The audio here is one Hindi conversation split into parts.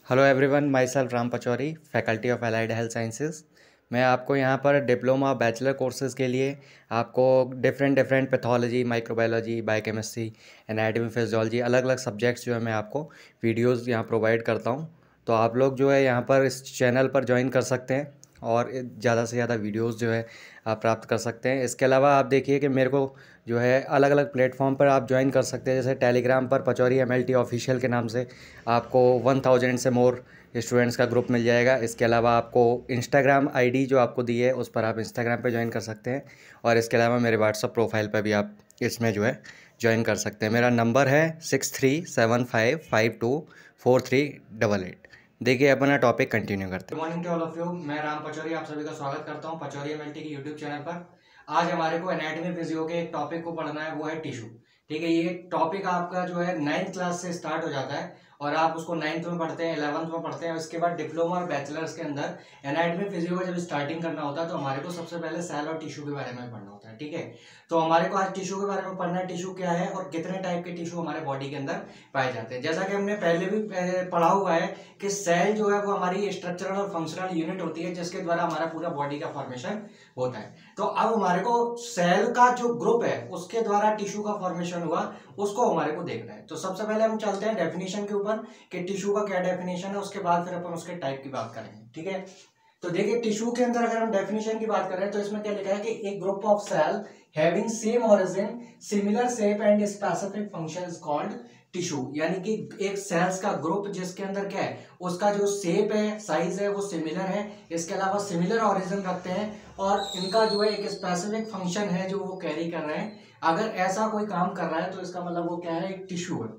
Hello everyone, my self Ram Pachauri, faculty of allied health sciences. मैं आपको यहाँ पर डिप्लोमा बैचलर कोर्सेज़ के लिए आपको different pathology, microbiology, biochemistry, anatomy, physiology, अलग अलग सब्जेक्ट्स जो है मैं आपको वीडियोस यहाँ प्रोवाइड करता हूँ। तो आप लोग जो है यहाँ पर इस चैनल पर ज्वाइन कर सकते हैं और ज़्यादा से ज़्यादा वीडियोस जो है आप प्राप्त कर सकते हैं। इसके अलावा आप देखिए कि मेरे को जो है अलग अलग प्लेटफॉर्म पर आप ज्वाइन कर सकते हैं। जैसे टेलीग्राम पर पचौरी MLT ऑफिशियल के नाम से आपको 1000 से मोर स्टूडेंट्स का ग्रुप मिल जाएगा। इसके अलावा आपको इंस्टाग्राम ID जो आपको दी है उस पर आप इंस्टाग्राम पे ज्वाइन कर सकते हैं। और इसके अलावा मेरे व्हाट्सअप प्रोफाइल पर भी आप इसमें जो है ज्वाइन कर सकते हैं। मेरा नंबर है 6375524388। देखिए अपना टॉपिक कंटिन्यू करते हैं। Good morning to all of you, मैं राम पचौरी आप सभी का स्वागत करता हूं पचौरी MLT के यूट्यूब चैनल पर। आज हमारे को एनाटॉमी फिजियो के एक टॉपिक को पढ़ना है, वो है टिश्यू। ठीक है, ये टॉपिक आपका जो है 9th क्लास से स्टार्ट हो जाता है और आप उसको 9th में पढ़ते हैं, 11th में पढ़ते हैं। उसके बाद डिप्लोमा और बैचलर्स के अंदर एनाटॉमी फिजियो का जब स्टार्टिंग करना होता है तो हमारे को सबसे पहले सेल और टिश्यू के बारे में पढ़ना होता है। ठीक है, तो हमारे को आज टिश्यू के बारे में पढ़ना है। टिश्यू क्या है और कितने टाइप के टिश्यू हमारे बॉडी के अंदर पाए जाते हैं। जैसा कि हमने पहले भी पढ़ा हुआ है कि सेल जो है वो हमारी स्ट्रक्चरल और फंक्शनल यूनिट होती है जिसके द्वारा हमारा पूरा बॉडी का फॉर्मेशन होता है। तो अब हमारे को सेल का जो ग्रुप है उसके द्वारा टिश्यू का फॉर्मेशन हुआ, उसको हमारे को देखना है। तो सबसे पहले हम चलते हैं डेफिनेशन के ऊपर कि टिश्यू का क्या डेफिनेशन है, उसके बाद फिर अपन उसके टाइप की बात करेंगे। ठीक है, तो देखिए टिश्यू के अंदर अगर हम डेफिनेशन की बात करें तो इसमें क्या लिखा है कि एक group of cell having same origin, similar shape and specific function is called tissue. यानी कि एक सेल्स का ग्रुप जिसके अंदर क्या है, उसका जो शेप है, साइज है, वो सिमिलर है, इसके अलावा सिमिलर ओरिजिन रखते हैं और इनका जो है एक स्पेसिफिक फंक्शन है जो वो कैरी कर रहे हैं। अगर ऐसा कोई काम कर रहा है तो इसका मतलब वो क्या है, एक टिश्यू है।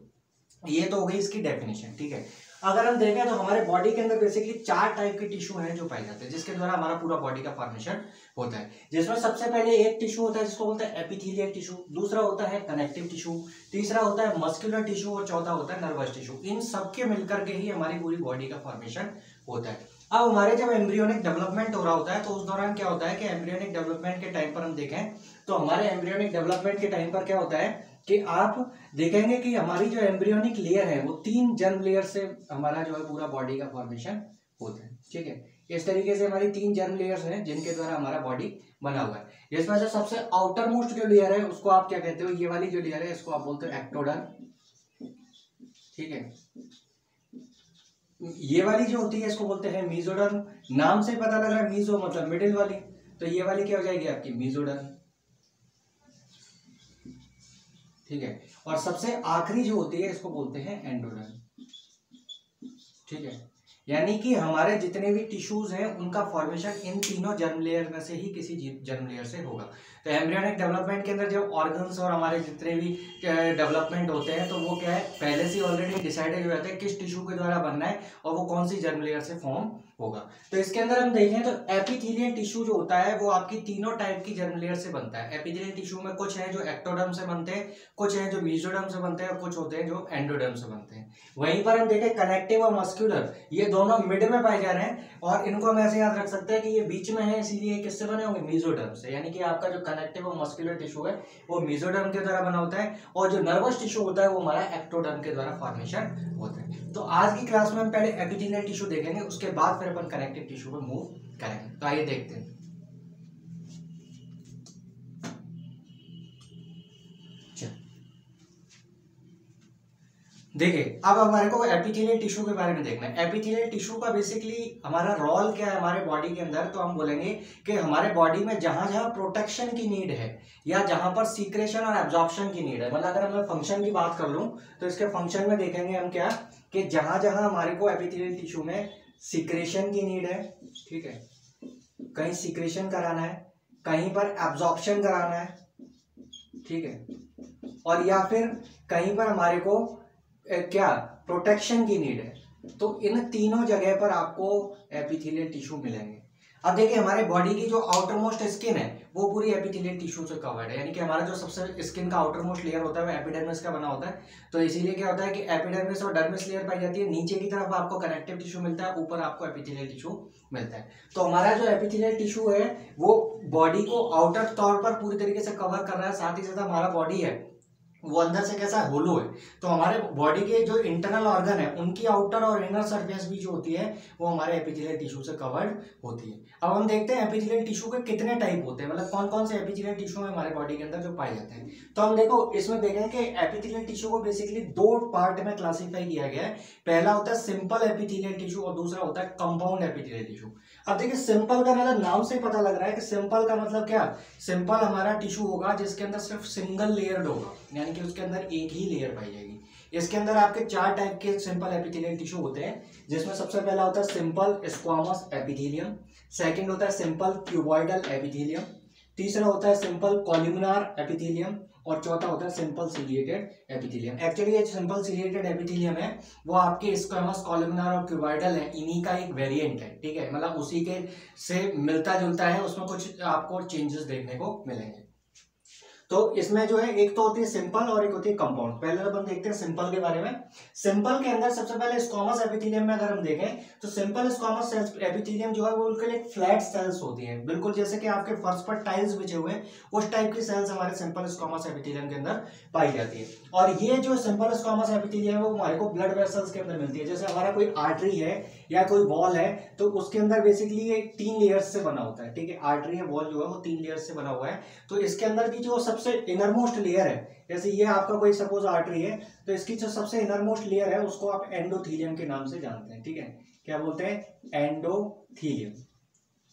ये तो हो गई इसकी डेफिनेशन। ठीक है, अगर हम देखें तो हमारे बॉडी के अंदर बेसिकली 4 टाइप के टिश्यू हैं जो पाए जाते हैं जिसके द्वारा हमारा पूरा बॉडी का फॉर्मेशन होता है। जिसमें सबसे पहले एक टिश्यू होता है जिसको बोलते हैं एपिथेलियल टिश्यू, दूसरा होता है कनेक्टिव टिश्यू, तीसरा होता है मस्कुलर टिश्यू और चौथा होता है नर्वस टिश्यू। इन सबके मिलकर के ही हमारी पूरी बॉडी का फॉर्मेशन होता है। अब हमारे जब एम्ब्रियोनिक डेवलपमेंट हो रहा होता है तो उस दौरान क्या होता है कि एम्ब्रियोनिक डेवलपमेंट के टाइम पर हम देखें तो हमारे एम्ब्रियोनिक डेवलपमेंट के टाइम पर क्या होता है कि आप देखेंगे कि हमारी जो एम्ब्रियोनिक लेयर है वो 3 जर्म लेयर से हमारा जो है पूरा बॉडी का फॉर्मेशन होता है। ठीक है, इस तरीके से हमारी 3 जर्म लेयर्स हैं जिनके द्वारा हमारा बॉडी बना हुआ है। जिसमें से सबसे आउटर मोस्ट जो लेयर है उसको आप क्या कहते हो, ये वाली जो लेयर है इसको आप बोलते हो एक्टोडर्म। ठीक है, ये वाली जो होती है इसको बोलते हैं मीजोडर्म। नाम से पता लग रहा है मीजो मतलब मिडिल वाली, तो ये वाली क्या हो जाएगी आपकी मीजोडर्म। ठीक है, और सबसे आखिरी जो होती है इसको बोलते हैं एंडोडर्म। ठीक है, यानी कि हमारे जितने भी टिश्यूज हैं उनका फॉर्मेशन इन तीनों जर्म लेयर में से ही किसी जर्म लेयर से होगा। तो एम्ब्रियोनिक डेवलपमेंट के अंदर जब ऑर्गन्स और हमारे जितने भी डेवलपमेंट होते हैं तो वो क्या है, पहले से ऑलरेडी डिसाइडेड हो जाता है किस टिश्यू के द्वारा बनना है और वो कौन सी जर्म लेयर से फॉर्म होगा। तो इसके अंदर हम देखें तो एपिथेलियल टिश्यू जो होता है वो आपकी तीनों टाइप की जर्म लेयर से बनता है। एपिथेलियल टिश्यू में कुछ है जो एक्टोडर्म से बनते हैं, कुछ है जो मेसोडर्म से बनते हैं और कुछ होते हैं जो एंडोडर्म से बनते हैं। वहीं पर हम देखें कनेक्टिव और मस्कुलर, ये दोनों मिड में पाए जा रहे हैं और इनको हम ऐसे याद रख सकते हैं कि ये बीच में है, इसीलिए किससे बने होंगे, मेसोडर्म से। यानी कि आपका जो कनेक्टिव और मस्कुलर टिश्यू है वो मेसोडर्म के द्वारा बना होता है और जो नर्वस टिश्यू होता है वो हमारा एक्टोडर्म के द्वारा फॉर्मेशन होता है। तो आज की क्लास में हम पहले एपिथेलियल टिश्यू देखेंगे, उसके बाद फिर अपन कनेक्टिव टिश्यू पर मूव करेंगे। तो आइए देखते हैं। देखिए अब हमारे को एपिथेलियल टिश्यू के बारे में देखना है। एपिथेलियल टिश्यू का बेसिकली हमारा रोल क्या है हमारे बॉडी के अंदर, तो हम बोलेंगे कि हमारे बॉडी में जहां जहां प्रोटेक्शन की नीड है या जहां पर सीक्रेशन और एब्जॉर्प्शन की नीड है, मतलब अगर मैं फंक्शन की बात कर लूं तो इसके फंक्शन में देखेंगे हम क्या कि जहां जहां हमारे को एपिथेलियल टिश्यू में सीक्रेशन की नीड है, ठीक है, कहीं सीक्रेशन कराना है, कहीं पर एब्जॉर्प्शन कराना है, ठीक है, और या फिर कहीं पर हमारे को क्या प्रोटेक्शन की नीड है, तो इन तीनों जगह पर आपको एपिथेलियल टिश्यू मिलेंगे। अब देखिए हमारे बॉडी की जो आउटर मोस्ट स्किन है वो पूरी एपिथेलियल टिश्यू से कवर्ड है। यानी कि हमारा जो सबसे स्किन का आउटर मोस्ट लेयर होता है वो एपिडर्मिस का बना होता है। तो इसीलिए क्या होता है कि एपिडर्मिस और डर्मिस लेयर पाई जाती है, नीचे की तरफ आपको कनेक्टिव टिश्यू मिलता है, ऊपर आपको एपिथेलियल टिश्यू मिलता है। तो हमारा जो एपिथेलियल टिश्यू है वो बॉडी को आउटर तौर पर पूरी तरीके से कवर कर रहा है, साथ ही साथ हमारा बॉडी है वो अंदर से कैसा है, होलो है। तो हमारे बॉडी के जो इंटरनल ऑर्गन है उनकी आउटर और इनर सरफेस भी जो होती है वो हमारे एपिथेलियल टिश्यू से कवर्ड होती है। अब हम देखते हैं एपिथेलियल टिश्यू के कितने टाइप होते हैं, मतलब कौन कौन से एपिथेलियल टिश्यू है हमारे बॉडी के अंदर जो पाए जाते हैं। तो हम देखो इसमें देखें कि एपिथेलियल टिश्यू को बेसिकली दो पार्ट में क्लासीफाई किया गया है। पहला होता है सिंपल एपिथेलियल टिश्यू और दूसरा होता है कंपाउंड एपिथेलियल टिश्यू। अब देखिए सिंपल का मतलब नाम से पता लग रहा है कि सिंपल का मतलब क्या, सिंपल हमारा टिश्यू होगा जिसके अंदर सिर्फ सिंगल लेयर्ड होगा, यानी कि उसके अंदर एक ही लेयर पाई जाएगी। इसके अंदर आपके 4 टाइप के सिंपल एपिथेलियल टिश्यू होते हैं, जिसमें सबसे पहला होता है सिंपल स्क्वामस एपिथेलियम, सेकंड होता है सिंपल क्यूबॉइडल एपिथेलियम, तीसरा होता है सिंपल कॉलमनार एपिथेलियम और चौथा होता है सिंपल सिलिएटेड एपिथेलियम। एक्चुअली ये सिंपल सिलिएटेड एपिथेलियम है वो आपके स्क्वामस, कॉलमनार और क्यूबॉइडल है, इन्हीं का एक वेरिएंट है, ठीक है, मतलब उसी के से मिलता जुलता है, उसमें कुछ आपको चेंजेस देखने को मिलेंगे। तो इसमें जो है एक तो होती है सिंपल और एक होती है कंपाउंड। पहले अपन देखते हैं सिंपल के बारे में। सिंपल के अंदर सबसे पहले स्क्वामस एपिथेलियम में अगर हम देखें तो सिंपल स्क्वामस एपिथेलियम जो है वो बिल्कुल एक फ्लैट सेल्स होती हैं, बिल्कुल जैसे कि आपके फर्श पर टाइल्स बिछे हुए हैं उस टाइप की सेल्स हमारे सिंपल स्क्वामस एपिथेलियम के अंदर पाई जाती है। और ये जो सिंपल स्क्वामस एपिथेलियम है वो हमारे को ब्लड वेसल्स के अंदर मिलती है। जैसे हमारा कोई आर्टरी है या कोई वॉल है तो उसके अंदर बेसिकली ये 3 लेयर्स से बना होता है, ठीक है, आर्टरी है, वॉल जो है वो 3 लेयर्स से बना हुआ है। तो इसके अंदर की जो सबसे इनरमोस्ट लेयर है, जैसे ये आपका कोई सपोज आर्टरी है तो इसकी जो सबसे इनरमोस्ट लेयर है उसको आप एंडोथीलियम के नाम से जानते हैं, ठीक है, क्या बोलते हैं, एंडोथीलियम,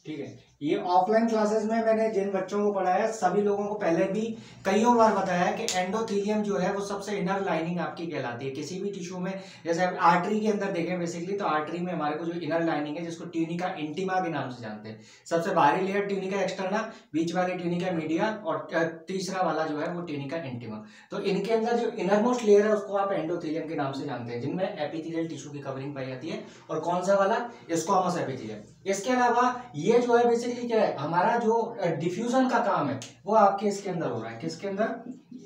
ठीक है। ये ऑफलाइन क्लासेस में मैंने जिन बच्चों को पढ़ाया सभी लोगों को पहले भी कईयों बार बताया कि एंडोथीलियम जो है वो सबसे इनर लाइनिंग आपकी कहलाती है किसी भी टिश्यू में। जैसे आप आर्टरी के अंदर देखें बेसिकली तो आर्टरी में हमारे को जो इनर लाइनिंग है जिसको ट्यूनिका इंटीमा के नाम से जानते हैं, सबसे बाहरी लेयर ट्यूनिका एक्सटर्ना, बीच वाली ट्यूनिका मीडिया और तीसरा वाला जो है वो ट्यूनिका इंटीमा। तो इनके अंदर जो इनरमोस्ट लेयर है उसको आप एंडोथीलियम के नाम से जानते हैं, जिनमें एपिथेलियल टिश्यू की कवरिंग पाई जाती है। और कौन सा वाला, स्क्वामस एपिथेलियम। इसके अलावा ये जो है बेसिकली क्या है, हमारा जो डिफ्यूजन का काम है वो आपके इसके अंदर हो रहा है, किसके अंदर,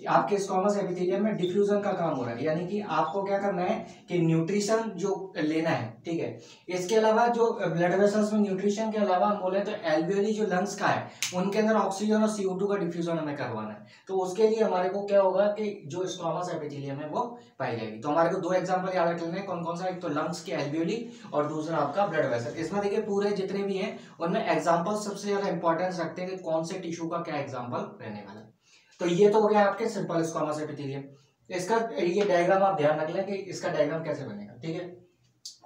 आपके स्क्वामस एपिथेलियम में डिफ्यूजन का काम हो रहा है। यानी कि आपको क्या करना है कि न्यूट्रिशन जो लेना है, ठीक है। इसके अलावा जो ब्लड वेसल्स में न्यूट्रिशन के अलावा हम बोले तो एल्वियोली जो लंग्स का है उनके अंदर ऑक्सीजन और CO2 का डिफ्यूजन हमें करवाना है। तो उसके लिए हमारे को क्या होगा कि जो स्क्वामस एपिथेलियम है वो पाई जाएगी। तो हमारे को 2 एग्जाम्पल याद रख लेने हैं, कौन कौन सा, एक तो लंग्स के एल्वियोली और दूसरा आपका ब्लड वेसल। इसमें देखिए पूरे जितने भी हैं उनमें एग्जाम्पल सबसे ज्यादा इंपॉर्टेंस रखते हैं कि कौन से टिश्यू का क्या एग्जाम्पल रहने वाला है। तो ये तो हो गया आपके सिंपल स्क्वामस एपिथेलियम। इसका ये डायग्राम आप ध्यान रख लें कि इसका डायग्राम कैसे बनेगा, ठीक है।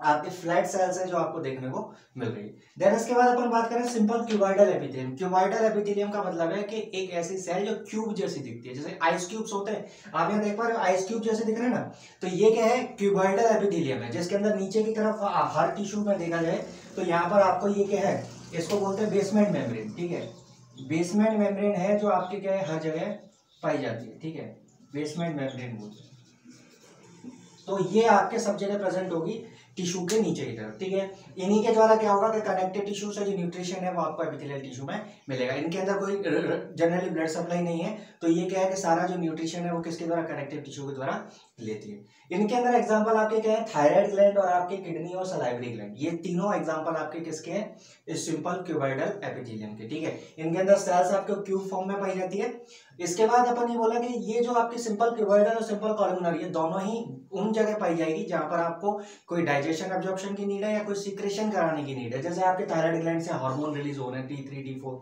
आपके फ्लैट सेल्स है जो आपको देखने को मिल रही है। देन इसके बाद अपन बात करें simple cuboidal epithelium. Cuboidal epithelium का मतलब है कि एक ऐसी सेल जो क्यूब जैसी दिखती है, जैसे आइस क्यूब्स होते हैं, आप यहाँ देख पा रहे हो आइस क्यूब जैसे दिख रहे हैं ना, तो ये क्या है, क्यूबॉइडल एपिथेलियम है, जिसके अंदर नीचे की तरफ हर टिश्यू में देखा जाए तो यहाँ पर आपको ये क्या है, इसको बोलते हैं बेसमेंट मेम्ब्रेन, ठीक है। बेसमेंट मेम्ब्रेन है जो आपके क्या है हर जगह पाई जाती है, ठीक है, बेसमेंट मेम्ब्रेन बोलते हैं। तो ये आपके सब जगह प्रेजेंट होगी टिश्यू के नीचे की तरफ, ठीक है। इन्हीं के द्वारा क्या होगा कि कनेक्टिव टिश्यू से जो न्यूट्रिशन है वो आपको एपिथेलियल टिश्यू में मिलेगा। इनके अंदर कोई जनरली ब्लड सप्लाई नहीं है, तो ये क्या है कि सारा जो न्यूट्रिशन है वो किसके द्वारा, कनेक्टिव टिश्यू के द्वारा लेती है। इनके अंदर एग्जांपल आपके क्या है, थायराइड ग्लैंड और आपके किडनी और सलाइवरी ग्लैंड, ये तीनों एग्जांपल आपके किसके हैं, इस सिंपल क्यूबॉइडल एपिथेलियम के, ठीक है। इनके अंदर सेल्स आपको क्यूब फॉर्म में पाई जाती है। इसके बाद अपन ये बोला कि ये जो आपकी सिंपल क्यूबॉइडल और सिंपल कॉलमनर ये दोनों ही उन जगह पाई जाएगी जहां पर आपको कोई डाइजेशन एब्जॉर्प्शन की नीड है या कोई सिक्रेशन कराने की नीड है। जैसे आपके थायराइड ग्लैंड से हार्मोन रिलीज हो रहे हैं T3 T4,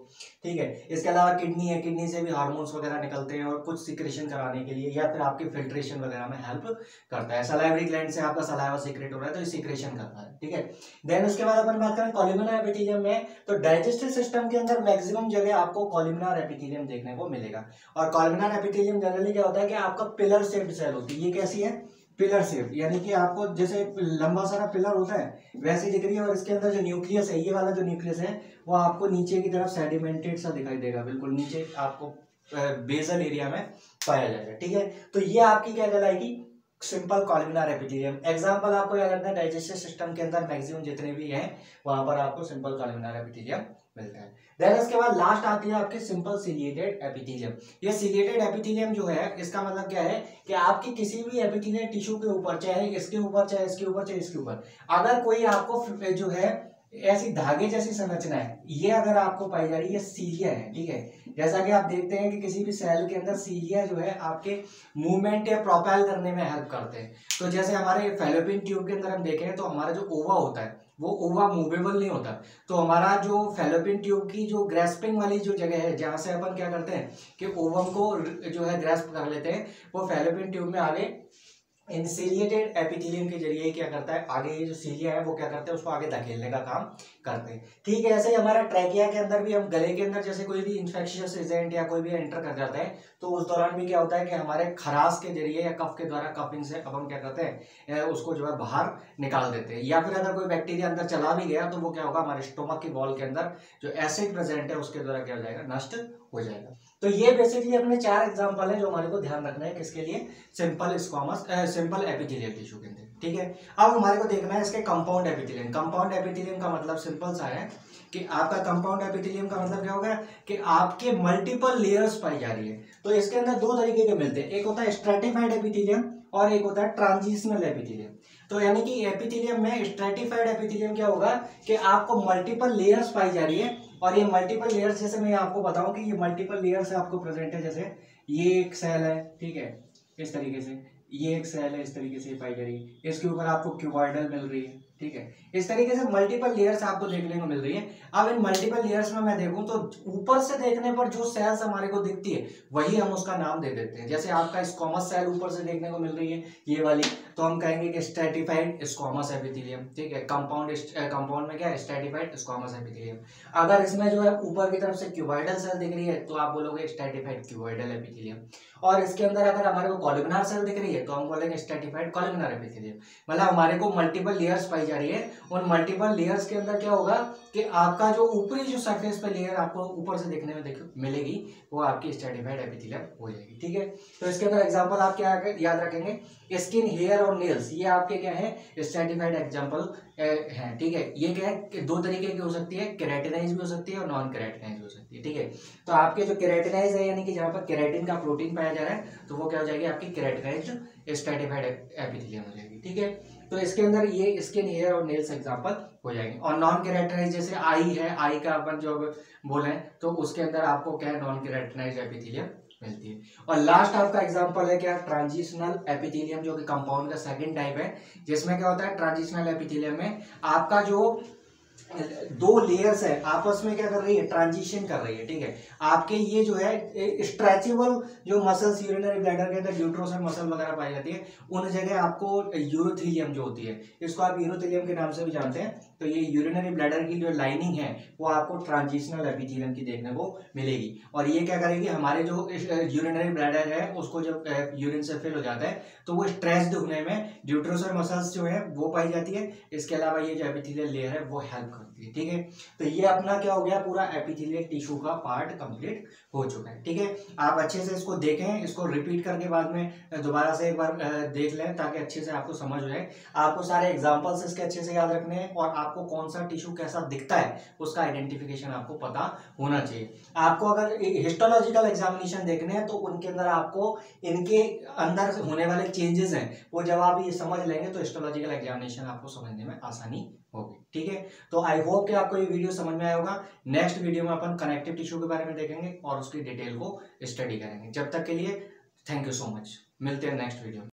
ठीक है। इसके अलावा किडनी है, किडनी से भी हार्मोन्स वगैरह निकलते हैं और कुछ सिक्रेशन कराने के लिए या फिर आपके फिल्ट्रेशन वगैरह में हेल्प करता है। सलाइवरी ग्लैंड से आपका सलाइवा सीक्रेट हो रहा है तो ये सिक्रेशन करता है, ठीक है। देन उसके बाद अपन बात करें कॉलमनर एपिथेलियम में, तो डाइजेस्टिव सिस्टम के अंदर मैक्सिमम जगह आपको कॉलमनर एपिथेलियम देखने को मिलेगा। और कॉलमनर एपिथेलियम जनरली क्या होता है कि आपका पिलर शेप्ड सेल होती है। ये कैसी है, पिलर शेप, यानी कि आपको जैसे लंबा सारा पिलर होता है वैसे दिख रही है। और इसके अंदर जो न्यूक्लियस है, ये वाला जो न्यूक्लियस है वो आपको नीचे की तरफ सेडिमेंटेड सा दिखाई देगा, बिल्कुल नीचे आपको बेसल एरिया में पाया जाएगा, ठीक है। तो ये आपकी क्या कहलाएगी, सिंपल कॉलमनर एपिथेलियम। एग्जांपल आपको याद रखना है, डाइजेस्टिव सिस्टम के अंदर मैक्सिमम जितने भी हैं वहां पर आपको सिंपल कॉलमनर एपिथेलियम मिलता है। देन इसके बाद लास्ट आती है आपकी सिंपल सिलिएटेड एपिथेलियम। ये सिलिएटेड एपिथेलियम जो है इसका मतलब क्या है कि आपकी किसी भी एपिथेलियल टिश्यू के ऊपर, चाहे इसके ऊपर चाहे इसके ऊपर चाहे इसके ऊपर, अगर कोई आपको जो है ऐसी धागे जैसी संरचना है, ये अगर आपको पाई जा रही है, ये सीलिया है, ठीक है। जैसा कि आप देखते हैं कि किसी भी सेल के अंदर सीलिया जो है आपके मूवमेंट या प्रोपेल करने में हेल्प करते हैं। तो जैसे हमारे फैलोपियन ट्यूब के अंदर हम देखें तो हमारा जो ओवा होता है वो ओवा मूवेबल नहीं होता। तो हमारा जो फैलोपियन ट्यूब की जो ग्रेस्पिंग वाली जो जगह है, जहां से अपन क्या करते हैं कि ओवम को जो है ग्रेस्प कर लेते हैं, वो फैलोपियन ट्यूब में आगे इंसिलिएटेड एपिथेलियम के जरिए क्या करता है, आगे ये जो सीलिया है वो क्या करते हैं, उसको आगे धकेलने का काम करते हैं, ठीक है। ऐसे ही हमारा ट्रैकिया के अंदर भी, हम गले के अंदर जैसे कोई भी इंफेक्शियस एजेंट या कोई भी एंटर कर जाता है तो उस दौरान भी क्या होता है कि हमारे खराश के जरिए या कफ के द्वारा, कफिंग से अब हम क्या करते हैं उसको जो है बाहर निकाल देते हैं। या फिर अगर कोई बैक्टीरिया अंदर चला भी गया तो वो क्या होगा, हमारे स्टोमक की वॉल के अंदर जो एसिड प्रेजेंट है उसके द्वारा क्या हो जाएगा, नष्ट हो जाएगा। तो ये बेसिकली अपने 4 एग्जांपल है जो हमारे को ध्यान रखना है, किसके लिए, simple squamous simple epithelial tissue के अंदर, ठीक है। अब हमारे को देखना है इसके कंपाउंड एपिथेलियम। कंपाउंड एपिथेलियम का मतलब सिंपल सा है कि आपका कंपाउंड एपिथेलियम का मतलब क्या होगा कि आपके मल्टीपल लेयर्स पाई जा रही है। तो इसके अंदर 2 तरीके के मिलते हैं, एक होता है स्ट्रैटिफाइड एपिथेलियम और एक होता है ट्रांजिशनल एपिथेलियम। तो यानी कि एपिथेलियम में स्ट्रैटिफाइड एपिथेलियम क्या होगा कि आपको मल्टीपल लेयर्स पाई जा रही है, और ये मल्टीपल लेयर्स, जैसे मैं आपको बताऊं कि ये मल्टीपल लेयर्स आपको प्रेजेंट है। जैसे ये एक सेल है, ठीक है, इस तरीके से ये एक सेल है, इस तरीके से पाई जा रही है, इसके ऊपर आपको क्यूबॉइडल मिल रही है, ठीक है। इस तरीके से मल्टीपल लेयर्स आपको देखने को मिल रही है। अब इन मल्टीपल लेयर्स में मैं देखूं तो ऊपर से देखने पर जो सेल्स हमारे को दिखती है वही हम उसका नाम दे देते हैं। जैसे आपका स्क्वामस सेल ऊपर से देखने को मिल रही है ये वाली, तो हम कहेंगे कि स्ट्रैटिफाइड स्क्वामस एपिथेलियम, ठीक है। कंपाउंड में क्या है, स्ट्रैटिफाइड स्क्वामस एपिथेलियम। अगर इसमें जो है ऊपर की तरफ से क्यूबॉइडल सेल दिख रही है तो आप बोलोगे स्ट्रैटिफाइड क्यूबॉइडल एपिथेलियम, और इसके अंदर अगर हमारे को कॉलमनार सेल दिख रही है तो हम बोलेंगे स्ट्रैटिफाइड कॉलमनार एपिथेलियम। मतलब हमारे को मल्टीपल लेयर्स पाई जा रही है, उन मल्टीपल लेयर्स के अंदर क्या होगा कि आपका जो ऊपरी जो सरफेस पे लेयर आपको ऊपर से देखने में मिलेगी वो आपकी स्ट्रैटिफाइड एपिथेलियम हो जाएगी, ठीक है। तो इसके अंदर एग्जांपल आप क्या याद रखेंगे, स्किन, हेयर और नेल्स, ये आपके क्या है, स्ट्रैटिफाइड एग्जांपल है, ठीक है। ये क्या है कि 2 तरीके की हो सकती है, केराटिनाइज भी हो सकती है और नॉन केराटिनाइज हो सकती है, ठीक है। तो आपके जो केराटिनाइज है यानी कि जहां पर केराटिन का प्रोटीन पाया जा रहा है तो वो क्या हो जाएगी, आपकी केराटिनाइज्ड स्ट्रैटिफाइड एपिथेलियम हो जाएगी, ठीक है। तो इसके अंदर ये स्किन, हेयर और नेल्स एग्जांपल हो जाएंगे। और नॉन केराटिनाइज जैसे आई है, आई का अपन जो बोले तो उसके अंदर आपको क्या है, नॉन केराटिनाइज एपिथेलियम मिलती है। और लास्ट आपका एग्जांपल है क्या, ट्रांजिशनल एपिथेलियम, जो कि कंपाउंड का सेकंड टाइप है, जिसमें क्या होता है ट्रांजिशनल एपिथेलियम में आपका जो 2 लेयर्स है आपस में क्या कर रही है, ट्रांजिशन कर रही है, ठीक है। आपके ये जो है स्ट्रेचेबल जो मसल्स यूरिनरी ब्लैडर के अंदर यूट्रोसल मसल वगैरह पाई जाती है, उन जगह आपको यूरोथेलियम जो होती है, इसको आप यूरोथेलियम के नाम से भी जानते हैं। तो ये यूरिनरी ब्लैडर की जो लाइनिंग है वो आपको ट्रांजिशनल एपिथेलियम की देखने को मिलेगी। और ये क्या करेगी, हमारे जो यूरिनरी ब्लैडर है उसको जब यूरिन से फिल हो जाता है तो वो स्ट्रेच्ड होने में यूट्रोसल मसल्स जो है वो पाई जाती है। इसके अलावा ये जो एपिथेलियल लेयर है वो हेल्प करती है, ठीक है। तो ये अपना क्या हो गया, पूरा एपिथेलियल टिश्यू का पार्ट कंप्लीट हो चुका है, ठीक है। आप अच्छे से इसको देखें, इसको रिपीट करके बाद में दोबारा से एक बार देख लें ताकि अच्छे से आपको समझ हो जाए। आपको सारे एग्जांपल्स इसके अच्छे से याद रखने हैं और आपको कौन सा टिश्यू कैसा दिखता है उसका आइडेंटिफिकेशन आपको पता होना चाहिए। आपको अगर हिस्टोलॉजिकल एग्जामिनेशन देखने हैं तो उनके अंदर आपको इनके अंदर होने वाले चेंजेस हैं वो जब आप ये समझ लेंगे तो हिस्टोलॉजिकल एग्जामिनेशन आपको समझने में आसानी होगी, ठीक है। तो आई होप कि आपको ये वीडियो समझ में आया होगा। नेक्स्ट वीडियो में अपन कनेक्टिव टिश्यू के बारे में देखेंगे और उसकी डिटेल को स्टडी करेंगे। जब तक के लिए थैंक यू सो मच, मिलते हैं नेक्स्ट वीडियो में।